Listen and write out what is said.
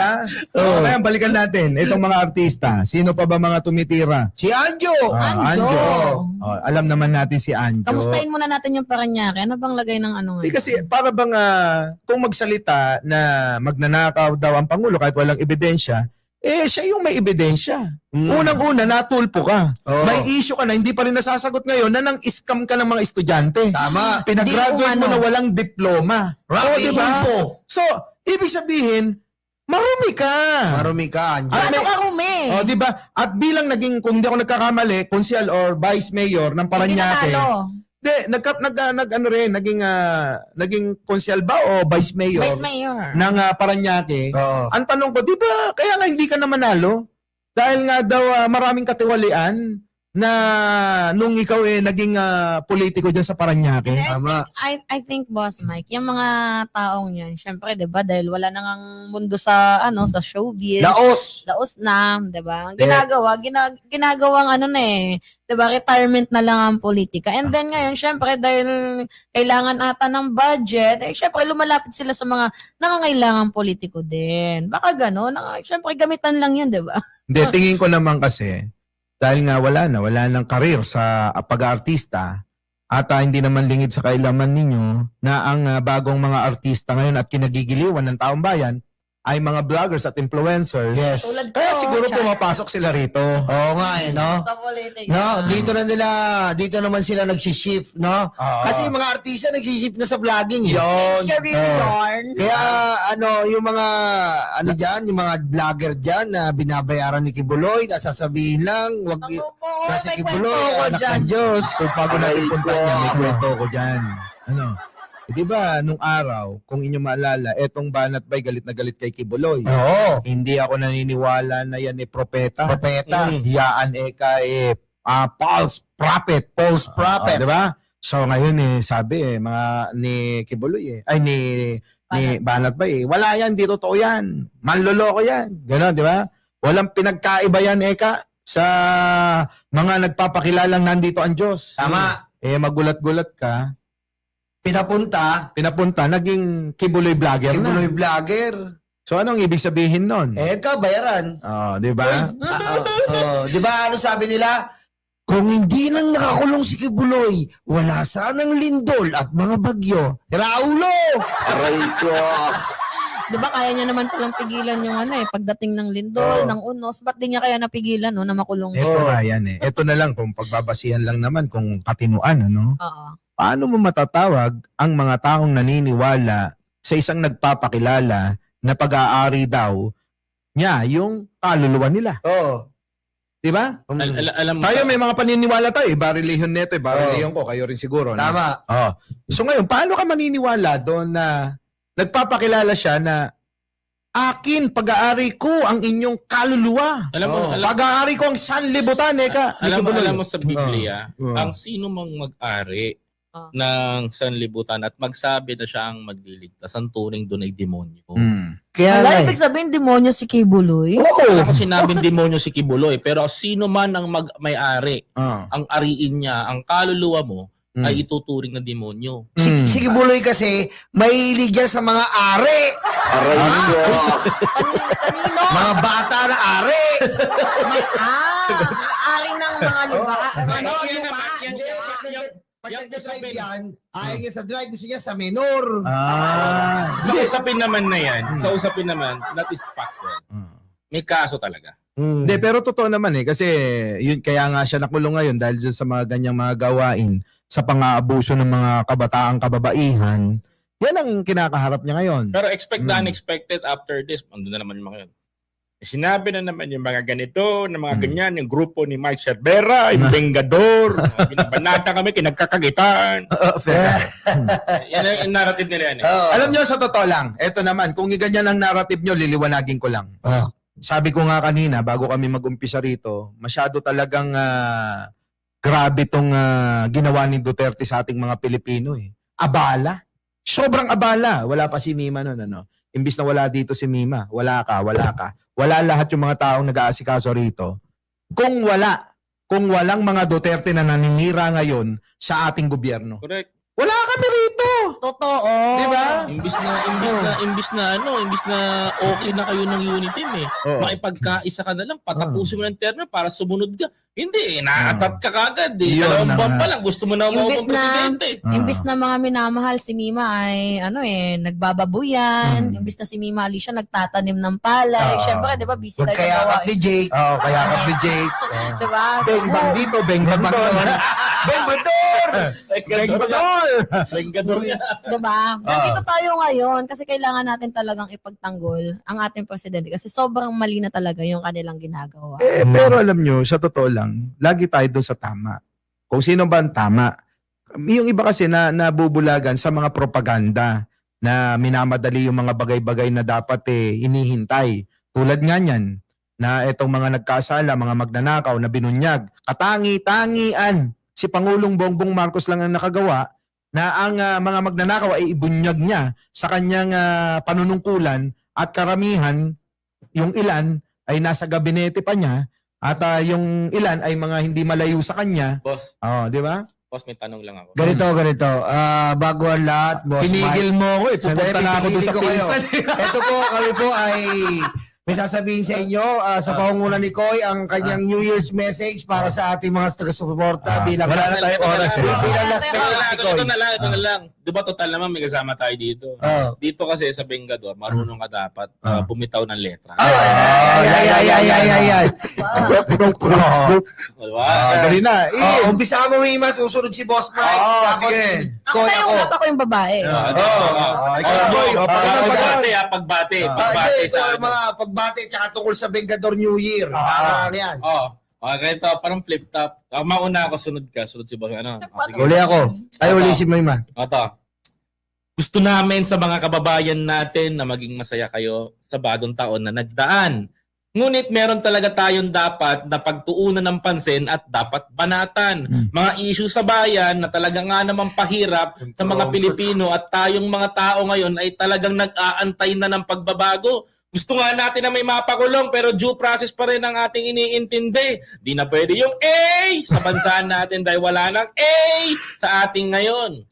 ba? Kaya balikan natin. Itong mga artista. Sino pa ba mga tumitira? Si Anjo. Anjo. Alam naman natin si Anjo. Kamustahin muna natin yung Paranaque. Ano bang lagay ng ano Di ngayon? kasi para bang kung magsalita na magnanakaw daw ang Pangulo kahit walang ebidensya, siya yung may ebidensya. Unang-una, natulpo ka. May issue ka na, hindi pa rin nasasagot ngayon na nang scam ka ng mga estudyante. Tama. Pinag-graduate mo na walang diploma. Rapi tulpo. So, ibig sabihin, marumi ka. Marumi ka, Anjo. Ano ka rumi? Di ba? At bilang naging, kung hindi ako nagkakamali, konsyal or vice mayor ng Paranaque. Naging konsyal ba o vice mayor? Vice Mayor. Ng Paranaque. Oo. Ang tanong ko, di ba, kaya nga hindi ka na manalo? Dahil nga daw maraming katiwalian na nung ikaw naging politiko dyan sa Paranaque. Tama. I think, Boss Mike, yung mga taong yan, syempre, 'di ba, dahil wala nang mundo sa sa showbiz. Laos na, 'di ba? Ginagawang 'di ba, retirement na lang ang politika. And then ngayon, syempre, dahil kailangan ata ng budget, syempre lumalapit sila sa mga nangangailangang politiko din. Baka gano'n, syempre gamitan lang 'yun, 'di ba? Hindi, tingin ko naman kasi, dahil nga wala ng karir sa pag-aartista, at hindi naman lingid sa kailaman ninyo na ang bagong mga artista ngayon at kinagigiliwan ng taong bayan ay mga vloggers at influencers. Yes. Tulad Kaya ko, siguro siya. pumapasok sila rito. Oo nga no? Sa politika. No, dito naman sila nagsishift, no? Kasi yung mga artista nagsishift na sa vlogging. Yun. Career yarn. Kaya yung mga yung mga vlogger diyan na binabayaran ni Kibuloy, nasasabihin lang, wag Ako po, kasi may Kibuloy, kwento ko anak dyan. ng Diyos. So, bago natin punta niya, may kwento ko dyan. Di ba, nung araw, kung inyo maalala, etong Banat Bay galit na galit kay Kibuloy. Oo. Hindi ako naniniwala na yan propeta. Propeta. Yaan false prophet. False prophet. Di ba? So ngayon sabi mga ni Kibuloy ni Banat Bay wala yan, di totoo yan. Manloloko yan. Ganon, di ba? Walang pinagkaiba yan sa mga nagpapakilalang nandito ang Diyos. Tama. Magulat-gulat ka. Pinapunta, Naging Kibuloy vlogger Kibuloy na. vlogger. So anong ibig sabihin nun? Bayaran. Di ba? Di ba ano sabi nila? Kung hindi lang nakakulong si Kibuloy, wala sanang lindol at mga bagyo. Raulo! Aray ko! Di ba kaya niya naman palang pigilan yung pagdating ng lindol, ng unos. Ba't di niya kaya napigilan na makulong? Ito nga yan Ito na lang kung pagbabasihan lang naman kung katinuan Oo. Paano mo matatawag ang mga taong naniniwala sa isang nagpapakilala na pag-aari daw niya yung kaluluwa nila? Oo. Di ba? Alam mo, Tayo may mga paniniwala tayo. Iba relihiyon neto, iba relihiyon ko. Kayo rin siguro. Tama. So ngayon, paano ka maniniwala doon na nagpapakilala siya na akin, pag-aari ko ang inyong kaluluwa. Pag-aari ko ang sanlibutan, alam mo sa Biblia, ang sino mang mag-ari ng sanlibutan at magsabi na siya ang magliligtas, ang turing doon ay demonyo. Kaya Wala, ibig sabihin, demonyo si Kibuloy. Wala ko sinabing demonyo si Kibuloy, pero sino man ang may-ari, ang ariin niya, ang kaluluwa mo, ay ituturing na demonyo. Si Kibuloy kasi, mahilig yan sa mga ari. Kanino? Mga bata na ari. Ari ng mga lupa. Pag nag-drive yan, ayaw niya sa drive, gusto niya sa minor. Sa usapin naman na yan, that is factual. May kaso talaga. Hindi, pero totoo naman kasi yun, kaya nga siya nakulong ngayon dahil dyan sa mga ganyang mga gawain sa pang-aabuso ng mga kabataang kababaihan. Yan ang kinakaharap niya ngayon. Pero expect the unexpected after this. Andun na naman yung mga yun. Sinabi na naman yung mga ganito, ng mga ganyan, yung grupo ni Mike Cervera, yung Vengador, binabanata kami, kinagkakagitan. Yan yung narrative nila yan. Alam nyo, sa totoo lang, eto naman, kung ganyan ang narrative nyo, liliwanagin ko lang. Sabi ko nga kanina, bago kami mag-umpisa rito, masyado talagang grabe tong ginawa ni Duterte sa ating mga Pilipino. Abala. Sobrang abala. Wala pa si Mima nun, Imbis na wala dito si Mima, wala ka. Wala lahat yung mga taong nag-aasikaso rito. Kung walang mga Duterte na naninira ngayon sa ating gobyerno. Correct. Wala kami rito. Totoo. Di ba? Imbis na okay na kayo ng unit team eh. Oo. Makipagkaisa ka na lang, patapusin mo ng terno para sumunod ka. Hindi, naatat ka kagad eh. Yun Dalawang na buwan nga. pa lang, gusto mo na Imbis maupo na- presidente. Imbis na mga minamahal si Mima ay nagbababuyan. Imbis na si Mima Alicia nagtatanim ng palay. Syempre, 'di ba, busy tayo sa Magkayakap gawa. ni Jake. Oo, kaya ka ni Jake. 'Di ba? Beng bang dito, beng bang doon. Beng Bador! Beng bang doon. Bengador yan. 'Di ba? Nandito tayo ngayon kasi kailangan natin talagang ipagtanggol ang ating presidente kasi sobrang mali na talaga yung kanilang ginagawa. Pero alam nyo, sa totoo lang, lagi tayo doon sa tama. Kung sino ba ang tama. Yung iba kasi na nabubulagan sa mga propaganda na minamadali yung mga bagay-bagay na dapat hinihintay. Tulad nga niyan, na itong mga nagkasala, mga magnanakaw na binunyag. Katangi-tangian. Si Pangulong Bongbong Marcos lang ang nakagawa na ang mga magnanakaw ay ibunyag niya sa kanyang panunungkulan at karamihan, yung ilan ay nasa gabinete pa niya at yung ilan ay mga hindi malayo sa kanya. Boss, Di ba? may tanong lang ako. Ganito. Bago ang lahat, Boss Pinigil Mike. mo ako eh. Sandali, Pupunta na ako doon pipiliin sa ko kayo. pinsan. Ito po, kami po ay may sasabihin sa inyo sa pangunguna ni Koy ang kanyang New Year's message para sa ating mga taga-suporta bilang Wala na tayong oras eh. bilang last message si Koy. Ito na lang. Di ba total naman may kasama tayo dito? Oh. Dito kasi sa Bengador, marunong ka dapat bumitaw ng letra. Ay. Diba? Dali na. Umpisa mo, Mima. Susunod si Boss Mike. Tapos sige. Ako Koy na yung ako. nasa ko yung babae. Pagbati Ito sa yung mga pagbati tsaka tungkol sa Bengador New Year. Yan. ganito, parang flip top. Mauna ako, sunod ka. Sunod si boss. Sige. Uli ako. Ay, uli si Mima. Ito. Gusto namin sa mga kababayan natin na maging masaya kayo sa bagong taon na nagdaan. Ngunit meron talaga tayong dapat na pagtuunan ng pansin at dapat banatan. Mga issue sa bayan na talaga nga namang pahirap sa mga Pilipino at tayong mga tao ngayon ay talagang nag-aantay na ng pagbabago. Gusto nga natin na may mapakulong pero due process pa rin ang ating iniintindi. Di na pwede yung A sa bansa natin dahil wala nang A sa ating ngayon.